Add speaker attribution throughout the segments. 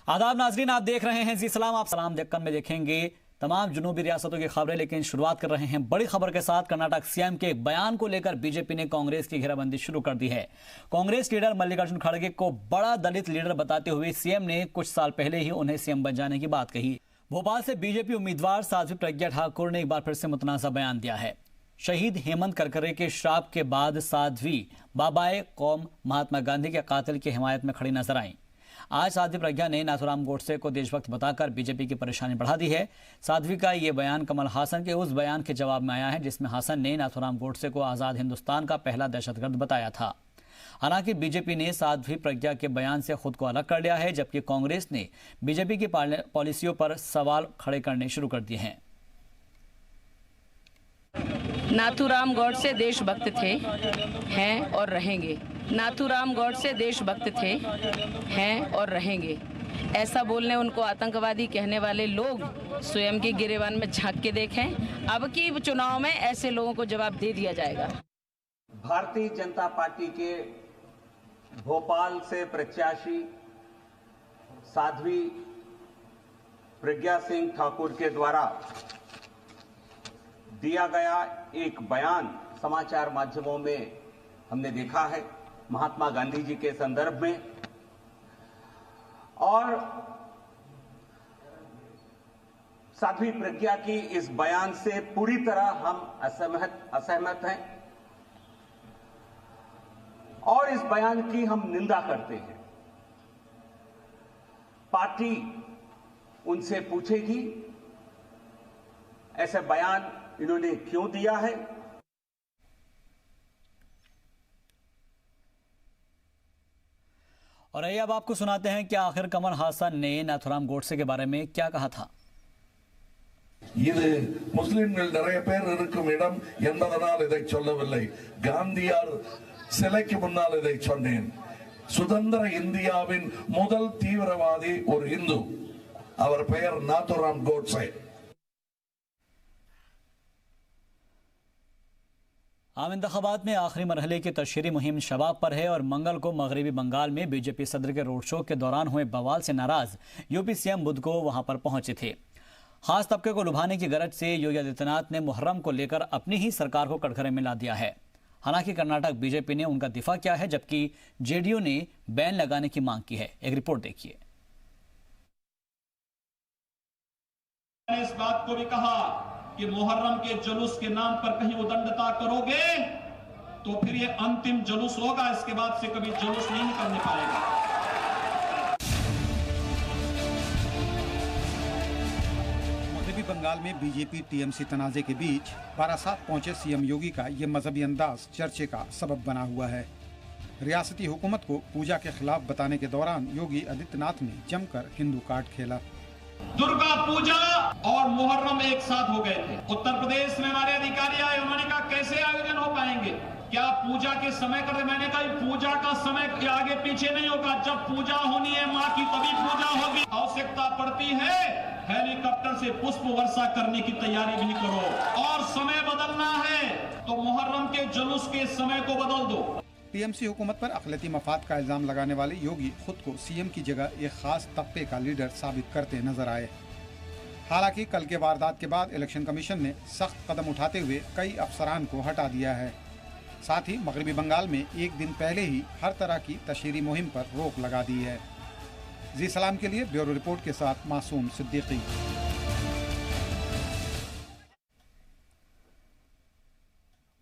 Speaker 1: आदाब नाजरीन, आप देख रहे हैं जी सलाम। आप सलाम दक्कन में देखेंगे तमाम जुनूबी रियासतों की खबरें, लेकिन शुरुआत कर रहे हैं बड़ी खबर के साथ। कर्नाटक सीएम के एक बयान को लेकर बीजेपी ने कांग्रेस की घेराबंदी शुरू कर दी है। कांग्रेस लीडर मल्लिकार्जुन खड़गे को बड़ा दलित लीडर बताते हुए सीएम ने कुछ साल पहले ही उन्हें सीएम बन जाने की बात कही। भोपाल से बीजेपी उम्मीदवार साध्वी प्रज्ञा ठाकुर ने एक बार फिर से मुतनाज़ा बयान दिया है। शहीद हेमंत करकरे के श्राप के बाद साध्वी बाबाए कौम महात्मा गांधी के कातिल की हिमायत में खड़ी नजर आई। आज साध्वी प्रज्ञा ने नाथूराम गोडसे को देशभक्त बताकर बीजेपी की परेशानी बढ़ा दी है। साध्वी का ये बयान कमल हासन के उस बयान के जवाब में आया है जिसमें हासन ने नाथूराम गोडसे को आज़ाद हिंदुस्तान का पहला दहशतगर्द बताया था। हालांकि बीजेपी ने साध्वी प्रज्ञा के बयान से खुद को अलग कर लिया है, जबकि कांग्रेस ने बीजेपी की पॉलिसियों पर सवाल खड़े करने शुरू कर दिए हैं।
Speaker 2: नाथूराम गोडसे देशभक्त थे, हैं और रहेंगे। नाथूराम गोडसे देशभक्त थे, हैं और रहेंगे। ऐसा बोलने उनको आतंकवादी कहने वाले लोग स्वयं के गिरेबान में झांक के देखें। अब की चुनाव में ऐसे लोगों को जवाब दे दिया जाएगा।
Speaker 3: भारतीय जनता पार्टी के भोपाल से प्रत्याशी साध्वी प्रज्ञा सिंह ठाकुर के द्वारा दिया गया एक बयान समाचार माध्यमों में हमने देखा है महात्मा गांधी जी के संदर्भ में, और साध्वी प्रज्ञा की इस बयान से पूरी तरह हम असहमत हैं और इस बयान की हम निंदा करते हैं। पार्टी उनसे पूछेगी ऐसे बयान इन्होंने क्यों दिया है।
Speaker 1: और आइए अब आपको सुनाते हैं कि आखिर कमल हासन ने नाथूराम गोडसे के बारे में क्या कहा था।
Speaker 4: இது முஸ்லிம்கள் நிறைய பேர் இருக்கும் இடம் என்பதனால் இதை சொல்லவில்லை. காந்தியார் சிலைக்கு முன்னால் இதை சொன்னேன். சுதந்திர இந்தியாவின் முதல் தீவிரவாதி ஒரு இந்து, அவர் பெயர் நாथूराम गोडसे।
Speaker 1: आम इंतखाबात में आखिरी मरहले की तशहीरी मुहिम शबाब पर है और मंगल को मगरबी बंगाल में बीजेपी सदर के रोड शो के दौरान हुए बवाल से नाराज यूपी सीएम बुध को वहां पर पहुंचे थे। खास तबके को लुभाने की गरज से योगी आदित्यनाथ ने मुहर्रम को लेकर अपनी ही सरकार को कटघरे में ला दिया है। हालांकि कर्नाटक बीजेपी ने उनका दिफा किया है, जबकि जेडीयू ने बैन लगाने की मांग की है। एक रिपोर्ट देखिए।
Speaker 5: इस बात को भी कहा कि मुहर्रम के जुलूस के नाम पर कहीं उदंडता करोगे तो फिर ये अंतिम जुलूस होगा, इसके बाद से कभी जुलूस नहीं निकलने पाएगा।
Speaker 6: मगरबी बंगाल में बीजेपी टीएमसी तनाजे के बीच बारासात पहुंचे सीएम योगी का ये मजहबी अंदाज चर्चे का सबब बना हुआ है। रियासती हुकूमत को पूजा के खिलाफ बताने के दौरान योगी आदित्यनाथ ने जमकर हिंदू कार्ड खेला।
Speaker 5: दुर्गा पूजा और मुहर्रम एक साथ हो गए थे। उत्तर प्रदेश में हमारे अधिकारी आए, उन्होंने कहा कैसे आयोजन हो पाएंगे, क्या पूजा के समय कर? मैंने कहा पूजा का समय के आगे पीछे नहीं होगा, जब पूजा होनी है माँ की तभी पूजा होगी। आवश्यकता पड़ती है हेलीकॉप्टर से पुष्प वर्षा करने की तैयारी भी करो, और समय बदलना है तो मुहर्रम के जुलूस के समय को बदल दो।
Speaker 6: टीएमसी हुकूमत पर अखिलती मफाद का इल्जाम लगाने वाले योगी खुद को सीएम की जगह एक खास तबके का लीडर साबित करते नजर आए। हालांकि कल के वारदात के बाद इलेक्शन कमीशन ने सख्त कदम उठाते हुए कई अफसरान को हटा दिया है। साथ ही मगरबी बंगाल में एक दिन पहले ही हर तरह की तशहीरी मुहिम पर रोक लगा दी है। जी सलाम के लिए ब्यूरो रिपोर्ट के साथ मासूम सिद्दीकी।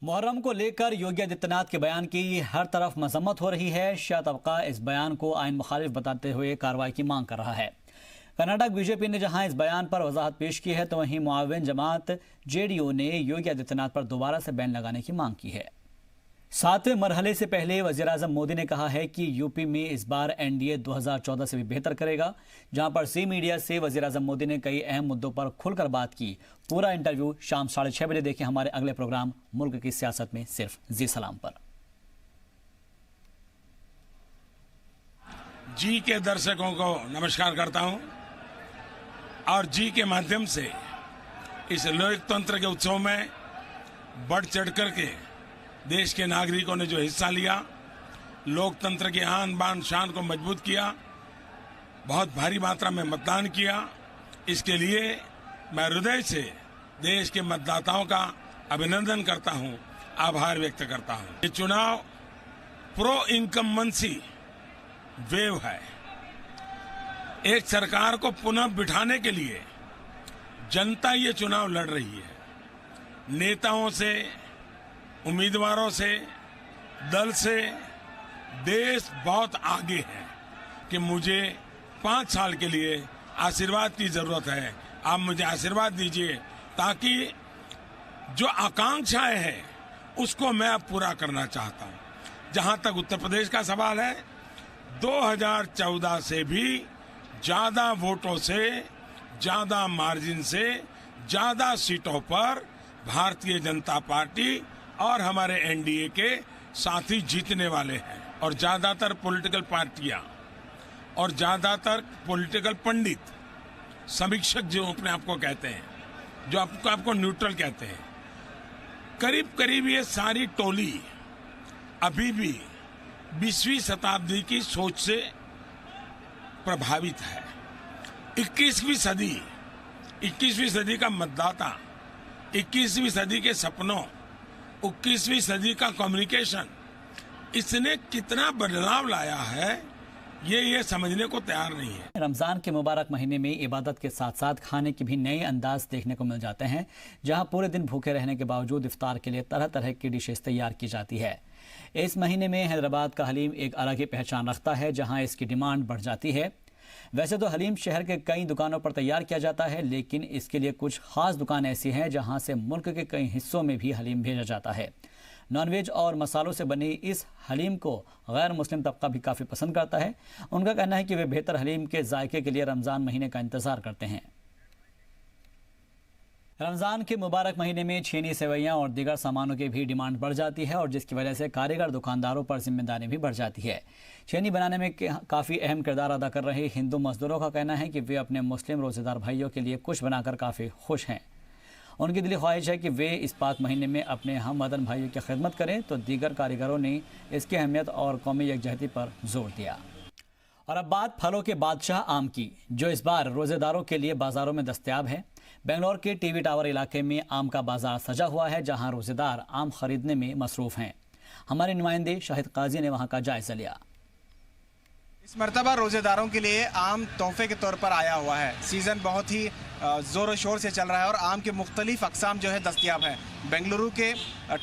Speaker 1: मुहर्रम को लेकर योगी आदित्यनाथ के बयान की हर तरफ मजम्मत हो रही है। शिया तबका इस बयान को आइन मुखालिफ बताते हुए कार्रवाई की मांग कर रहा है। कर्नाटक बीजेपी ने जहां इस बयान पर वजाहत पेश की है, तो वहीं मुआविन जमात जेडीयू ने योगी आदित्यनाथ पर दोबारा से बैन लगाने की मांग की है। 7वें मरहले से पहले वज़ीर-ए-आज़म मोदी ने कहा है कि यूपी में इस बार एनडीए 2014 से भी बेहतर करेगा। जहां पर सी मीडिया से वज़ीर-ए-आज़म मोदी ने कई अहम मुद्दों पर खुलकर बात की। पूरा इंटरव्यू शाम 6:30 बजे देखें हमारे अगले प्रोग्राम मुल्क की सियासत में सिर्फ जी सलाम पर।
Speaker 7: जी के दर्शकों को नमस्कार करता हूं और जी के माध्यम से इस लोकतंत्र के उत्सव में बढ़ चढ़ करके देश के नागरिकों ने जो हिस्सा लिया, लोकतंत्र की आन बान शान को मजबूत किया, बहुत भारी मात्रा में मतदान किया। इसके लिए मैं हृदय से देश के मतदाताओं का अभिनंदन करता हूं, आभार व्यक्त करता हूं। ये चुनाव प्रो इनकम्बेंसी वेव है। एक सरकार को पुनः बिठाने के लिए जनता ये चुनाव लड़ रही है। नेताओं से, उम्मीदवारों से, दल से देश बहुत आगे है कि मुझे 5 साल के लिए आशीर्वाद की जरूरत है। आप मुझे आशीर्वाद दीजिए ताकि जो आकांक्षाएं हैं उसको मैं अब पूरा करना चाहता हूं। जहां तक उत्तर प्रदेश का सवाल है, 2014 से भी ज्यादा वोटों से, ज्यादा मार्जिन से, ज्यादा सीटों पर भारतीय जनता पार्टी और हमारे एनडीए के साथी जीतने वाले हैं। और ज्यादातर पॉलिटिकल पार्टियां और ज्यादातर पॉलिटिकल पंडित, समीक्षक जो अपने आप को कहते हैं, जो आपको न्यूट्रल कहते हैं, करीब करीब ये सारी टोली अभी भी 20वीं शताब्दी की सोच से प्रभावित है। 21वीं सदी का मतदाता, 21वीं सदी के सपनों, 21वीं सदी का कम्युनिकेशन, इसने कितना बदलाव लाया है ये समझने को तैयार नहीं है।
Speaker 1: रमजान के मुबारक महीने में इबादत के साथ साथ खाने के भी नए अंदाज देखने को मिल जाते हैं, जहां पूरे दिन भूखे रहने के बावजूद इफ्तार के लिए तरह तरह की डिशेस तैयार की जाती है। इस महीने में हैदराबाद का हलीम एक अलग ही पहचान रखता है, जहां इसकी डिमांड बढ़ जाती है। वैसे तो हलीम शहर के कई दुकानों पर तैयार किया जाता है, लेकिन इसके लिए कुछ खास दुकान ऐसी हैं जहां से मुल्क के कई हिस्सों में भी हलीम भेजा जाता है। नॉनवेज और मसालों से बनी इस हलीम को गैर मुस्लिम तबका भी काफ़ी पसंद करता है। उनका कहना है कि वे बेहतर हलीम के जायके के लिए रमज़ान महीने का इंतज़ार करते हैं। रमज़ान के मुबारक महीने में छेनी, सेवैयाँ और दीगर सामानों की भी डिमांड बढ़ जाती है और जिसकी वजह से कारीगर दुकानदारों पर जिम्मेदारी भी बढ़ जाती है। छेनी बनाने में काफ़ी अहम किरदार अदा कर रहे हिंदू मजदूरों का कहना है कि वे अपने मुस्लिम रोज़ेदार भाइयों के लिए कुछ बनाकर काफ़ी खुश हैं। उनकी दिली ख्वाहिश है कि वे इस पाक महीने में अपने हम वतन भाइयों की खिदमत करें, तो दीगर कारीगरों ने इसकी अहमियत और कौमी यकजहती पर जोर दिया। और अब बात फलों के बादशाह आम की, जो इस बार रोज़ेदारों के लिए बाज़ारों में दस्तयाब है। बेंगलोर के टीवी टावर इलाके में आम का बाजार सजा हुआ है, जहां रोज़ेदार आम खरीदने में मसरूफ़ हैं। हमारे नुमाइंदे शाहिद काजी ने वहां का जायजा लिया।
Speaker 8: इस मरतबा रोज़ेदारों के लिए आम तोहफे के तौर पर आया हुआ है। सीज़न बहुत ही ज़ोर शोर से चल रहा है और आम के मुख्तलिफ अक़साम जो है दस्तयाब हैं। बेंगलुरु के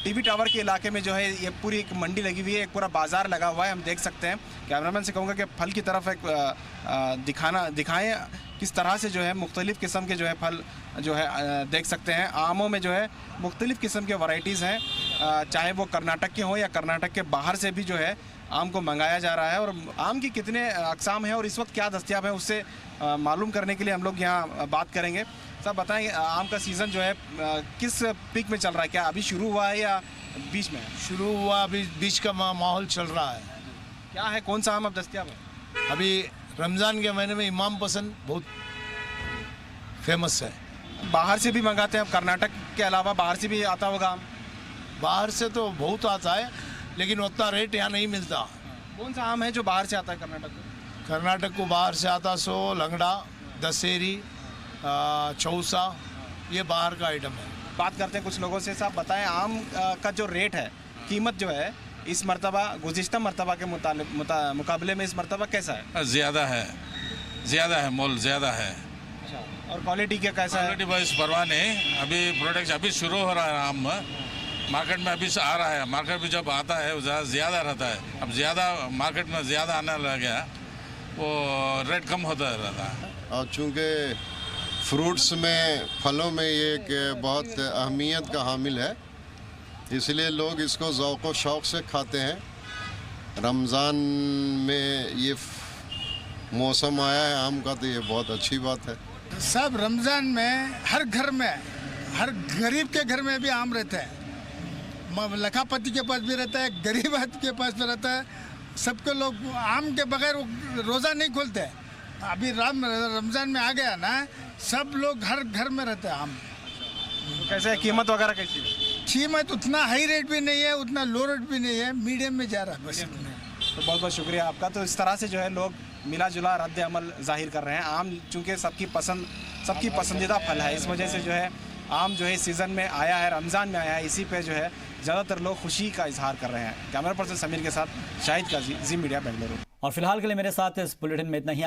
Speaker 8: टीवी टावर के इलाके में जो है ये पूरी एक मंडी लगी हुई है, एक पूरा बाज़ार लगा हुआ है। हम देख सकते हैं, कैमरामैन से कहूँगा कि फल की तरफ एक दिखाएँ किस तरह से जो है मुख्तलिफ़ किस्म के जो है फल जो है देख सकते हैं। आमों में जो है मुख्तलिफ़ किस्म के वैराइटीज़ हैं, चाहे वो कर्नाटक के हों या कर्नाटक के बाहर से भी जो है आम को मंगाया जा रहा है। और आम की कितने अक़साम हैं और इस वक्त क्या दस्तयाब है उससे मालूम करने के लिए हम लोग यहाँ बात करेंगे। सब बताएं, आम का सीज़न जो है किस पीक में चल रहा है? क्या अभी शुरू हुआ है या बीच में?
Speaker 9: शुरू हुआ, अभी बीच का माहौल चल रहा है।
Speaker 8: क्या है, कौन सा आम अब दस्तयाब है?
Speaker 9: अभी रमज़ान के महीने में इमाम पसंद बहुत फेमस है।
Speaker 8: बाहर से भी मंगाते हैं, कर्नाटक के अलावा बाहर से भी आता होगा आम?
Speaker 9: बाहर से तो बहुत आता है, लेकिन उतना रेट यहाँ नहीं मिलता।
Speaker 8: कौन सा आम है जो बाहर से आता है कर्नाटक को?
Speaker 9: कर्नाटक को बाहर से आता सो लंगड़ा, दशहरी, चौसा, ये बाहर का आइटम है।
Speaker 8: बात करते हैं कुछ लोगों से। साहब बताएं, आम का जो रेट है, कीमत जो है इस मरतबा गुज़िश्ता मरतबा के मुकाबले में इस मरतबा कैसा है?
Speaker 10: ज़्यादा है, मोल ज़्यादा है।
Speaker 8: और क्वालिटी क्या कैसा है?
Speaker 10: क्वालिटी बस परवाह नहीं। अभी प्रोडक्ट अभी शुरू हो रहा है, आम मार्केट में अभी आ रहा है। मार्केट में जब आता है वो ज़्यादा रहता है। अब ज़्यादा मार्केट में ज़्यादा आने लग गया, वो रेट कम होता रहता है।
Speaker 11: और चूँकि फ्रूट्स में, फलों में ये एक बहुत अहमियत का हामिल है, इसलिए लोग इसको ज़ौक़ व शौक़ से खाते हैं। रमज़ान में ये मौसम आया है आम का, तो ये बहुत अच्छी बात है।
Speaker 9: सब रमज़ान में हर घर में, हर गरीब के घर में भी आम रहता है। लखापति के पास भी रहता है, गरीब आदमी के पास भी रहता है। सबके लोग आम के बगैर रोज़ा नहीं खोलते। अभी रमज़ान में आ गया ना, सब लोग हर घर में रहते हैं आम।
Speaker 8: तो कैसे है, कीमत वगैरह कैसी है?
Speaker 9: कीमत उतना हाई रेट भी नहीं है, उतना लो रेट भी नहीं है, मीडियम में जा रहा है बस।
Speaker 8: तो बहुत बहुत शुक्रिया आपका। तो इस तरह से जो है लोग मिला जुला रद्द अमल जाहिर कर रहे हैं। आम चूँकि सबकी पसंदीदा फल है, इस वजह से जो है आम जो है सीज़न में आया है, रमज़ान में आया है, इसी पे जो है ज़्यादातर लोग खुशी का इजहार कर रहे हैं। कैमरा पर्सन समीर के साथ शाहिद काजी, जी मीडिया बेंगलुरु।
Speaker 1: और फिलहाल के लिए मेरे साथ इस बुलेटिन में इतना ही।